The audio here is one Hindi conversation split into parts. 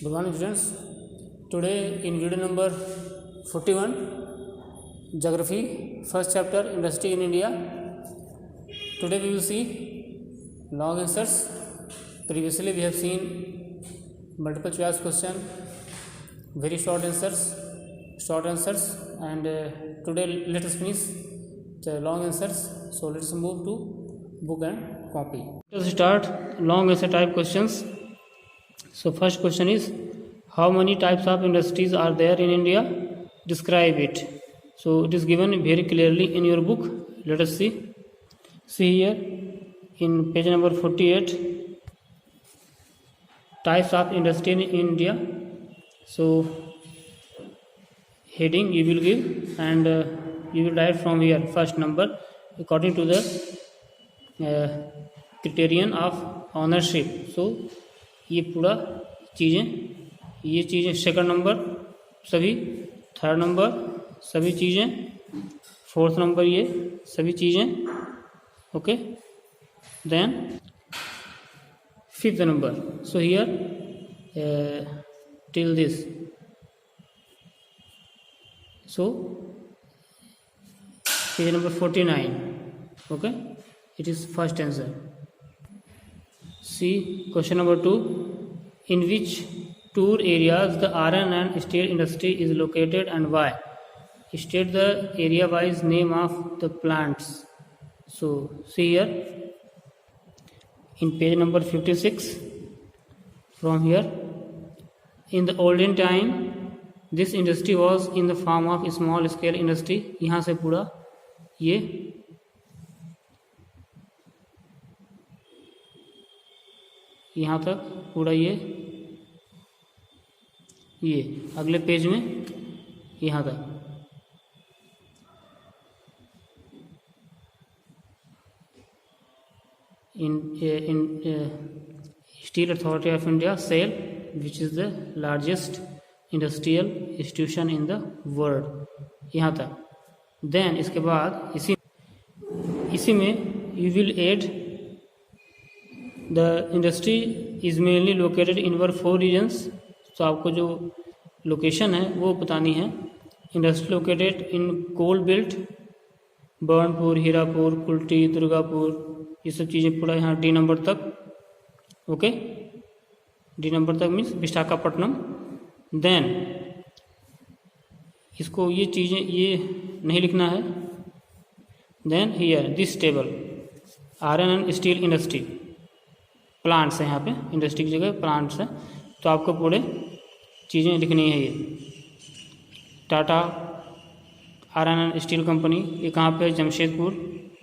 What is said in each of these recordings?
Good morning students. Today in video number 41, Geography, first chapter, Industry in India. Today we will see long answers. Previously we have seen multiple choice question, very short answers, and today let us finish the long answers. So let us move to book and copy. Let us start long answer type questions. So first question is, how many types of industries are there in India? Describe it. So it is given very clearly in your book. Let us see. See here in page number 48, types of industry in India. So heading you will give, and you will write from here first number according to the criterion of ownership. So ये पूरा चीज़ें सेकंड नंबर सभी, थर्ड नंबर सभी चीज़ें, फोर्थ नंबर ये सभी चीज़ें, okay. Then fifth number. So here till this. So page number 49, okay. It is first answer. See question number 2. In which tour areas the iron and steel industry is located and why? State the area wise name of the plants. So see here in page number 56, from here, in the olden time this industry was in the form of small scale industry. यहाँ से पूरा ये यहाँ तक पूरा ये अगले पेज में यहाँ तक. in Steel Authority of India, SAIL, which is the largest industrial institution in the world, यहाँ तक. Then इसके बाद इसी में you will add the industry is mainly located in our 4 regions. तो आपको जो लोकेशन है वो बतानी है. Industry located in coal belt, Burnpur, Hirapur, Kulti, Durgapur, ये सब चीज़ें पूरा यहाँ डी नंबर तक, ओके. डी नंबर तक मीन्स विशाखापट्टनम. देन इसको ये चीज़ें ये नहीं लिखना है. Then here this table iron and steel industry plants है, यहाँ पे इंडस्ट्री की जगह प्लांट्स है. तो आपको पूरे चीज़ें लिखनी है. ये Tata iron and steel company, ये कहाँ पे है? जमशेदपुर.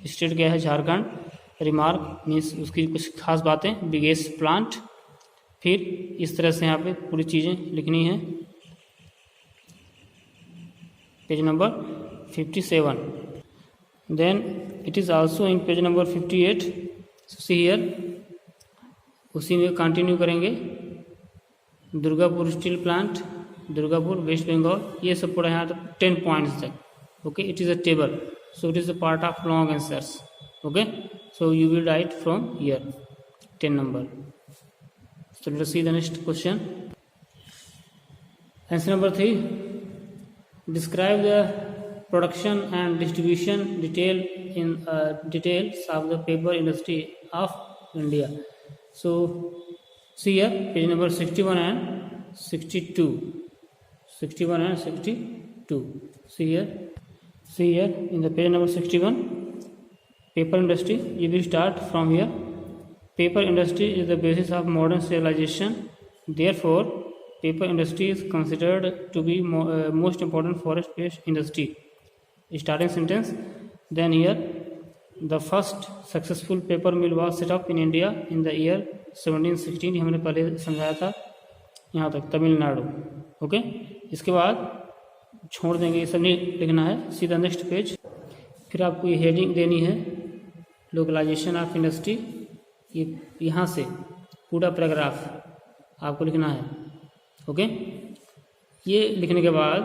स्टेट क्या है? झारखंड. रिमार्क मीन्स उसकी कुछ खास बातें, बिगेस्ट प्लांट. फिर इस तरह से यहाँ पे पूरी चीज़ें लिखनी है. Page number 57. Then it is also in page number 58. See here उसी में कंटिन्यू करेंगे. दुर्गापुर स्टील प्लांट, दुर्गापुर, वेस्ट बंगाल, ये सब पूरा यहाँ तक 10 पॉइंट्स तक, okay. It is a table, so it is a part of long answers, okay. So you will write from here 10 number. So let us see the next question. Answer number 3. Describe the production and distribution details of the paper industry of India. So see here page number 61 and 62. 61 and 62. See here in the page number 61, paper industry. You will start from here. Paper industry is the basis of modern civilization. Therefore, paper industry is considered to be most important forest-based industry. Starting sentence. Then here, the first successful paper mill was set up in India in the year 1716. हमने पहले समझाया था. यहाँ तक तमिलनाडु, ओके. इसके बाद छोड़ देंगे, ये सब नहीं लिखना है. सीधा नेक्स्ट पेज. फिर आपको ये हेडिंग देनी है, लोकलाइजेशन ऑफ इंडस्ट्री. ये यहाँ से पूरा पैराग्राफ आपको लिखना है, ओके. ये लिखने के बाद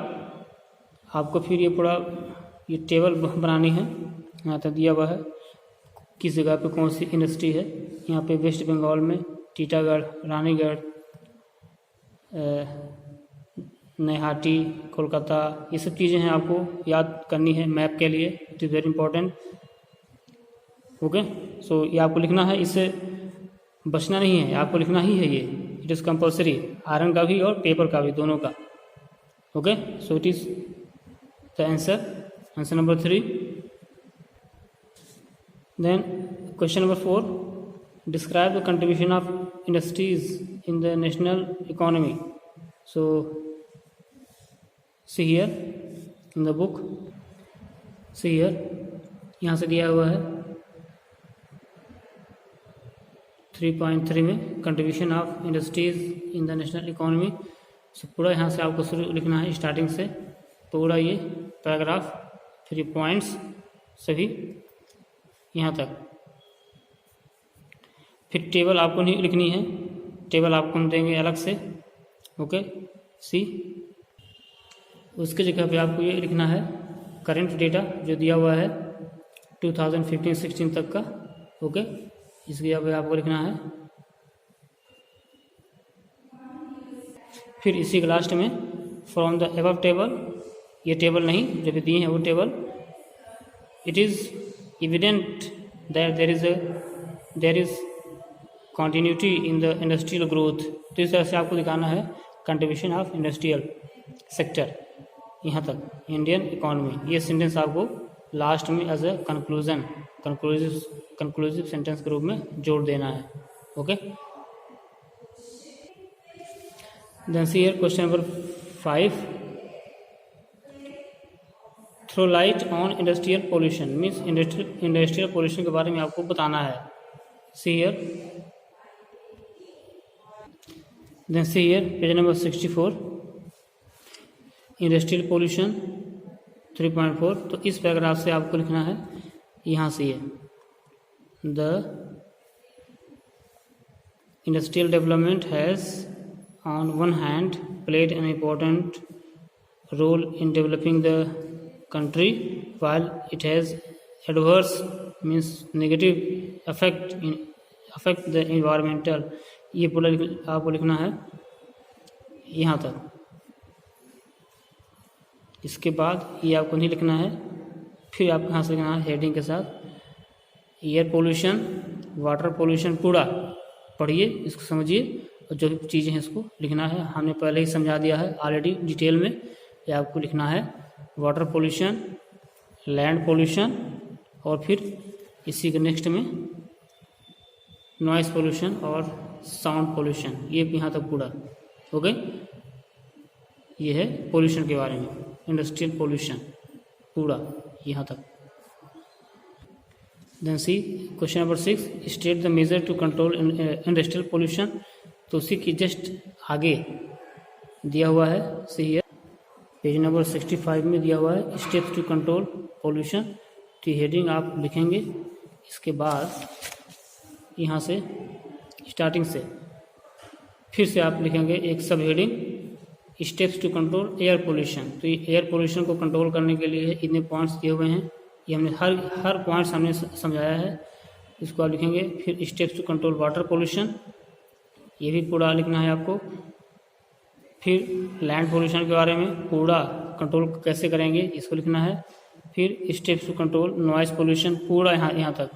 आपको फिर ये पूरा ये टेबल बनानी है. यहाँ तक दिया हुआ है किस जगह पे कौन सी इंडस्ट्री है. यहाँ पे वेस्ट बंगाल में टीटागढ़, रानीगढ़, नैहाटी, कोलकाता, ये सब चीज़ें हैं आपको याद करनी है मैप के लिए, it is very important. Okay, so ये आपको लिखना है, इससे बचना नहीं है, आपको लिखना ही है ये, इट इज़ कंपल्सरी, आयरन का भी और पेपर का भी, दोनों का। Okay, so it is the answer number 3। Then question number 4, describe the contribution of industries in the national economy. So see here in the book, see here, यहाँ से दिया हुआ है 3.3 में contribution of industries in the national economy. So पूरा यहाँ से आपको शुरू लिखना है, स्टार्टिंग से पूरा ये पैराग्राफ, 3 पॉइंट्स सभी यहाँ तक। फिर टेबल आपको नहीं लिखनी है, टेबल आपको हम देंगे अलग से। ओके, सी उसके जगह पे आपको ये लिखना है करंट डेटा जो दिया हुआ है 2015-16 तक का। ओके, इसकी जगह पे आपको लिखना है। फिर इसी के लास्ट में फ्रॉम द एबव टेबल, ये टेबल नहीं जो भी दिए हैं वो table, it is evident that there is continuity in the industrial growth. तो इस तरह से आपको दिखाना है कंट्रीब्यूशन ऑफ इंडस्ट्रियल सेक्टर यहाँ तक इंडियन इकोनॉमी। ये सेंटेंस आपको लास्ट में एज ए कंक्लूसिव सेंटेंस के रूप में जोड़ देना है। Okay, then see here question number 5, throw light on industrial pollution, means industrial pollution के बारे में आपको बताना है। See here, then see here page number 64, industrial pollution 3.4। तो इस पैराग्राफ से आपको लिखना है, यहाँ से ये the industrial development has on one hand played an important role in developing the country, while it has adverse, means negative affect the environmental। ये पूरा आपको लिखना है यहाँ तक। इसके बाद ये आपको नहीं लिखना है, फिर आपको यहाँ से लिखना है हेडिंग के साथ एयर पोल्यूशन, वाटर पोल्यूशन, पूरा पढ़िए, इसको समझिए और जो भी चीज़ें हैं इसको लिखना है। हमने पहले ही समझा दिया है ऑलरेडी डिटेल में। ये आपको लिखना है वाटर पोल्यूशन, लैंड पोल्यूशन, और फिर इसी के नेक्स्ट में नॉइस पोल्यूशन और साउंड पोल्यूशन, ये यहाँ तक पूरा। ओके, ये है पोल्यूशन के बारे में, इंडस्ट्रियल पोल्यूशन पूरा यहाँ तक। Then see question number 6, state the measure to control industrial pollution. तो उसी की जस्ट आगे दिया हुआ है, सी हियर पेज नंबर 65 में दिया हुआ है स्टेप्स टू कंट्रोल पोल्यूशन। तो हेडिंग आप लिखेंगे, इसके बाद यहाँ से स्टार्टिंग से फिर से आप लिखेंगे एक sub heading steps to control air pollution. तो ये एयर पोल्यूशन को कंट्रोल करने के लिए इतने पॉइंट्स दिए हुए हैं, ये हमने हर पॉइंट्स हमने समझाया है, इसको आप लिखेंगे। फिर steps to control water pollution, ये भी पूरा लिखना है आपको। फिर लैंड पोल्यूशन के बारे में पूरा कंट्रोल कैसे करेंगे इसको लिखना है। फिर steps to control noise pollution, पूरा यहाँ तक।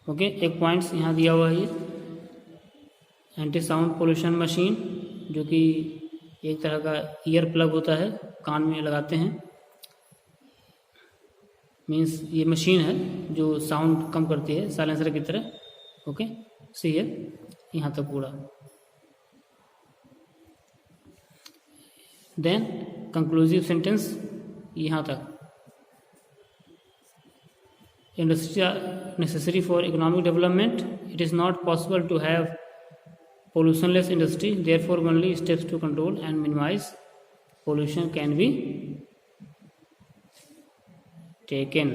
ओके, एक पॉइंट्स यहाँ दिया हुआ है ये एंटी साउंड पोल्यूशन मशीन, जो कि एक तरह का ईयर प्लग होता है, कान में लगाते हैं, मीन्स ये मशीन है जो साउंड कम करती है साइलेंसर की तरह। ओके, सही है यहाँ तक पूरा। देन कंक्लूसिव सेंटेंस यहाँ तक, industry are necessary for economic development. It is not possible to have pollutionless industry. Therefore, only steps to control and minimize pollution can be taken.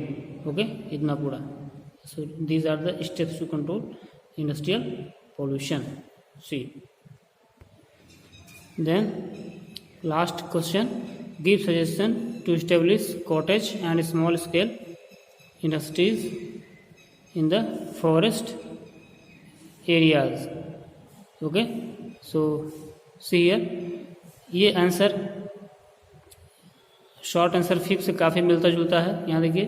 Okay, इतना पूरा। So these are the steps to control industrial pollution. See. Then last question: give suggestion to establish cottage and small scale industries in the forest areas. Okay, so see here, ये आंसर शॉर्ट आंसर फिफ्थ से काफ़ी मिलता जुलता है। यहाँ देखिए,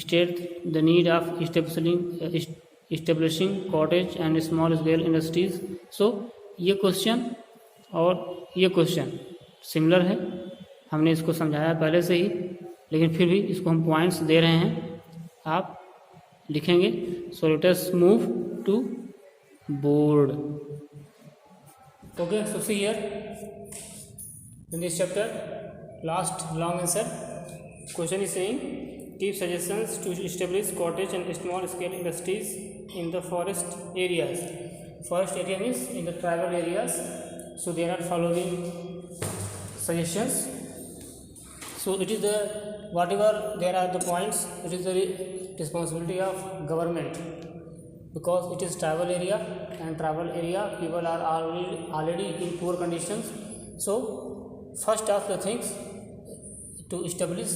state the need of establishing cottage and small scale industries. So ये क्वेश्चन और ये क्वेश्चन सिमिलर है, हमने इसको समझाया पहले से ही, लेकिन फिर भी इसको हम पॉइंट्स दे रहे हैं, आप लिखेंगे। So let us move to board. Okay, so see here in this chapter, last long answer question is saying give suggestions to establish cottage and small scale industries in the forest areas. Forest area means in the tribal areas. So there are following suggestions. So it is the whatever there are the points, it is the responsibility of government, because it is tribal area, and tribal area people are already in poor conditions. So first of the things, to establish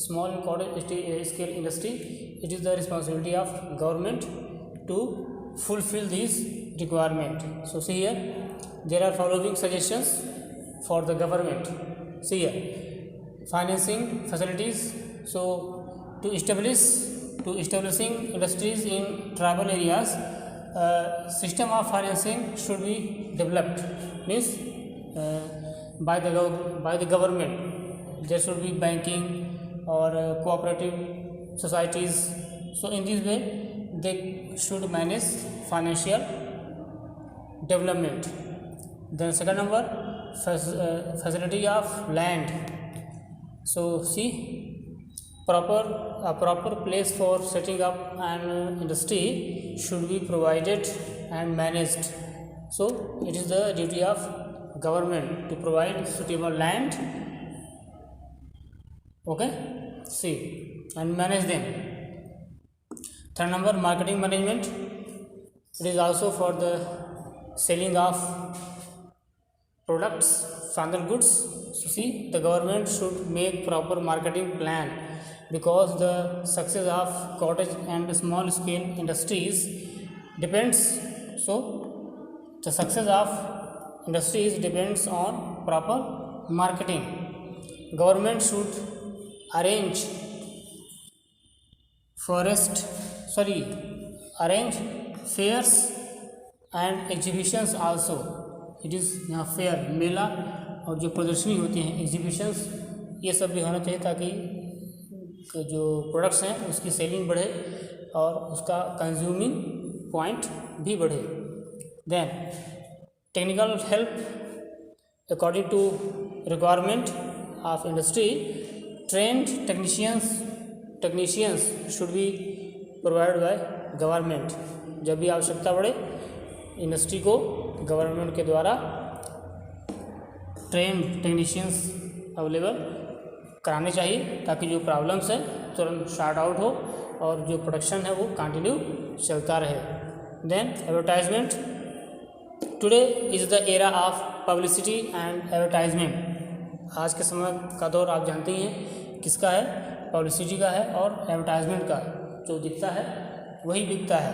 small and cottage scale industry, it is the responsibility of government to fulfill this requirement. So see here, there are following suggestions for the government. See here, financing facilities. So to establishing industries in tribal areas, system of financing should be developed, means by the government. There should be banking or cooperative societies. So in this way they should manage financial development. Then second number, facility of land. So see, a proper place for setting up an industry should be provided and managed. So it is the duty of government to provide suitable land, okay, see, and manage them. Third number, marketing management. It is also for the selling of products, final goods. So see, the government should make proper marketing plan, because the success of cottage and small scale industries depends. So the success of industries depends on proper marketing. Government should arrange arrange fairs and exhibitions also. It is यहाँ फेयर, मेला और जो प्रदर्शनी होती हैं, एग्जीबिशंस, ये सब भी होना चाहिए, ताकि जो प्रोडक्ट्स हैं उसकी सेलिंग बढ़े और उसका कंज्यूमिंग पॉइंट भी बढ़े. Then technical help according to requirement of industry. Trained technicians should be provided by government. जब भी आवश्यकता पड़े, इंडस्ट्री को गवर्नमेंट के द्वारा ट्रेंड टेक्नीशियंस अवेलेबल कराने चाहिए, ताकि जो प्रॉब्लम्स है तुरंत शार्ट आउट हो और जो प्रोडक्शन है वो कंटिन्यू चलता रहे. Then advertisement. Today is the era of publicity and advertisement. आज के समय का दौर आप जानते ही हैं किसका है, पब्लिसिटी का है और एडवर्टाइजमेंट का. जो दिखता है वही बिकता है.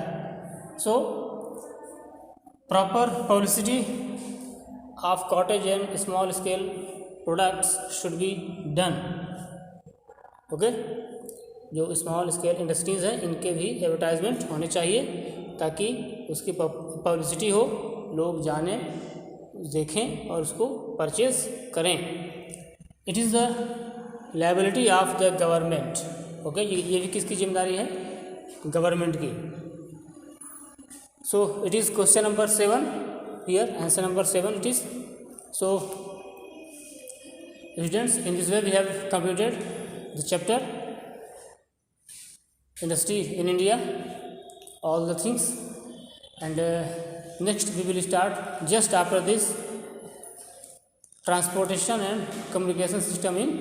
So proper publicity of cottage and small scale products should be done. Okay, जो स्मॉल स्केल इंडस्ट्रीज़ हैं इनके भी एडवर्टाइजमेंट होने चाहिए, ताकि उसकी पब्लिसिटी हो, लोग जाने, देखें और उसको परचेज करें. It is the liability of the government. Okay, ये भी किसकी जिम्मेदारी है, गवर्नमेंट की. सो it is question number 7 here, answer number 7 it is. So students, in this way we have completed the chapter industry in India, all the things, and next we will start just after this transportation and communication system in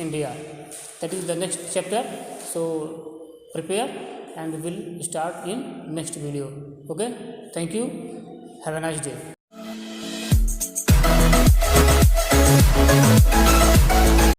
India. That is the next chapter. So prepare and we will start in next video. Okay, thank you, have a nice day.